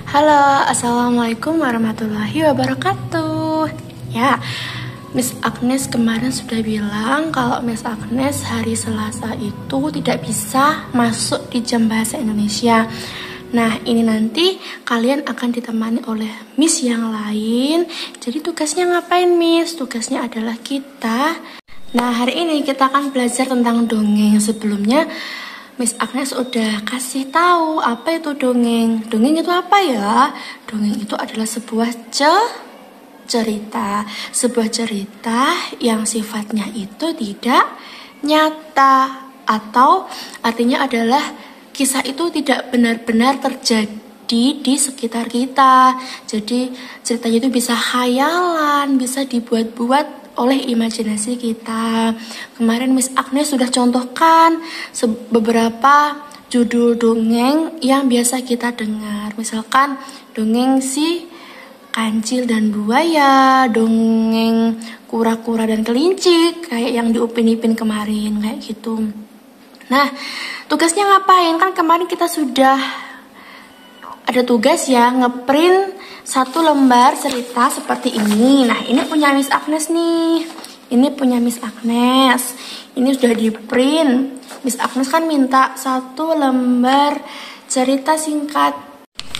Halo, assalamualaikum warahmatullahi wabarakatuh. Ya, Miss Agnes kemarin sudah bilang kalau Miss Agnes hari Selasa itu tidak bisa masuk di jam bahasa Indonesia. Nah, ini nanti kalian akan ditemani oleh Miss yang lain. Jadi tugasnya ngapain, Miss? Tugasnya adalah kita. Nah, hari ini kita akan belajar tentang dongeng. Sebelumnya Miss Agnes udah kasih tahu apa itu dongeng. Dongeng itu apa ya? Dongeng itu adalah sebuah cerita. Sebuah cerita yang sifatnya itu tidak nyata. Atau artinya adalah kisah itu tidak benar-benar terjadi di sekitar kita. Jadi ceritanya itu bisa khayalan, bisa dibuat-buat oleh imajinasi kita. Kemarin Miss Agnes sudah contohkan beberapa judul dongeng yang biasa kita dengar. Misalkan dongeng si kancil dan buaya, dongeng kura-kura dan kelinci, kayak yang di Upin Ipin kemarin, kayak gitu. Nah, tugasnya ngapain? Kan kemarin kita sudah ada tugas ya, ngeprint satu lembar cerita seperti ini. Nah, ini punya Miss Agnes nih. Ini punya Miss Agnes. Ini sudah di print. Miss Agnes kan minta satu lembar cerita singkat.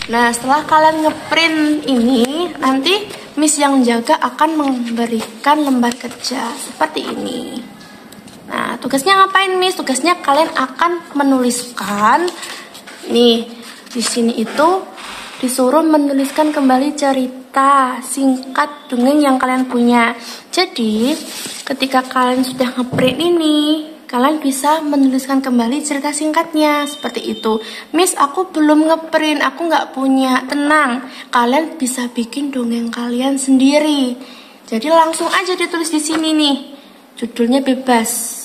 Nah, setelah kalian ngeprint ini, nanti Miss yang jaga akan memberikan lembar kerja seperti ini. Nah, tugasnya ngapain, Miss? Tugasnya kalian akan menuliskan nih, di sini itu disuruh menuliskan kembali cerita singkat dongeng yang kalian punya. Jadi, ketika kalian sudah ngeprint ini, kalian bisa menuliskan kembali cerita singkatnya seperti itu. Miss, aku belum ngeprint, aku nggak punya. Tenang, kalian bisa bikin dongeng kalian sendiri. Jadi langsung aja ditulis di sini nih. Judulnya bebas.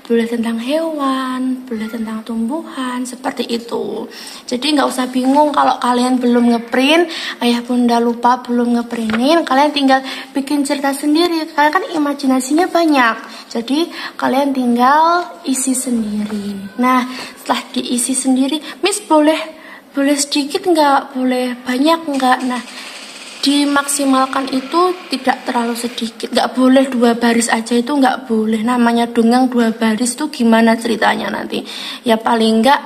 Boleh tentang hewan, boleh tentang tumbuhan, seperti itu. Jadi nggak usah bingung kalau kalian belum ngeprint, ayah bunda lupa belum ngeprintin, kalian tinggal bikin cerita sendiri. Kalian kan imajinasinya banyak, jadi kalian tinggal isi sendiri. Nah, setelah diisi sendiri, Miss boleh sedikit nggak, boleh banyak nggak? Nah, dimaksimalkan itu tidak terlalu sedikit, nggak boleh 2 baris aja, itu nggak boleh. Namanya dongeng 2 baris tuh gimana ceritanya nanti? Ya paling nggak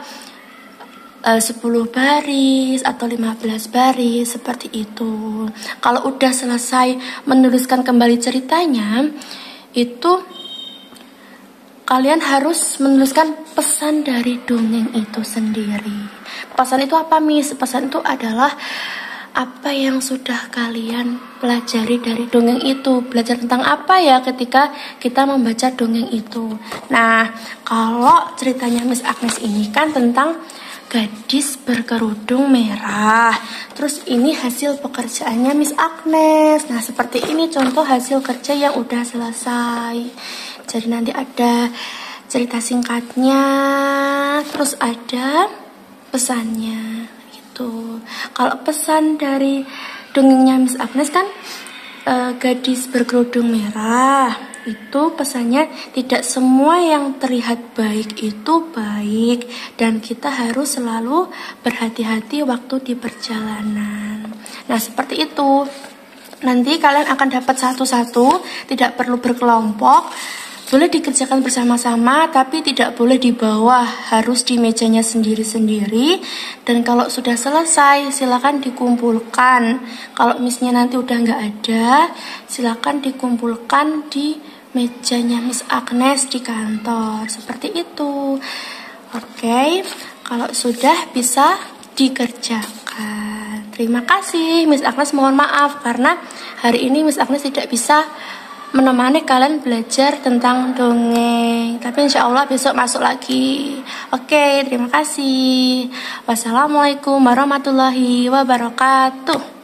10 baris atau 15 baris seperti itu. Kalau udah selesai menuliskan kembali ceritanya, itu kalian harus menuliskan pesan dari dongeng itu sendiri. Pesan itu apa, Miss? Pesan itu adalah apa yang sudah kalian pelajari dari dongeng itu. Belajar tentang apa ya ketika kita membaca dongeng itu. Nah, kalau ceritanya Miss Agnes ini kan tentang gadis berkerudung merah. Terus ini hasil pekerjaannya Miss Agnes. Nah, seperti ini contoh hasil kerja yang udah selesai. Jadi nanti ada cerita singkatnya, terus ada pesannya. Kalau pesan dari dongengnya Miss Agnes kan gadis berkerudung merah, itu pesannya tidak semua yang terlihat baik itu baik, dan kita harus selalu berhati-hati waktu di perjalanan. Nah, seperti itu. Nanti kalian akan dapat satu-satu, tidak perlu berkelompok. Boleh dikerjakan bersama-sama, tapi tidak boleh di bawah, harus di mejanya sendiri-sendiri. Dan kalau sudah selesai, silakan dikumpulkan. Kalau missnya nanti udah nggak ada, silakan dikumpulkan di mejanya Miss Agnes di kantor. Seperti itu. Oke, kalau sudah bisa dikerjakan. Terima kasih, Miss Agnes. Mohon maaf karena hari ini Miss Agnes tidak bisa menemani kalian belajar tentang dongeng, tapi insya Allah besok masuk lagi. Oke, terima kasih. Wassalamualaikum warahmatullahi wabarakatuh.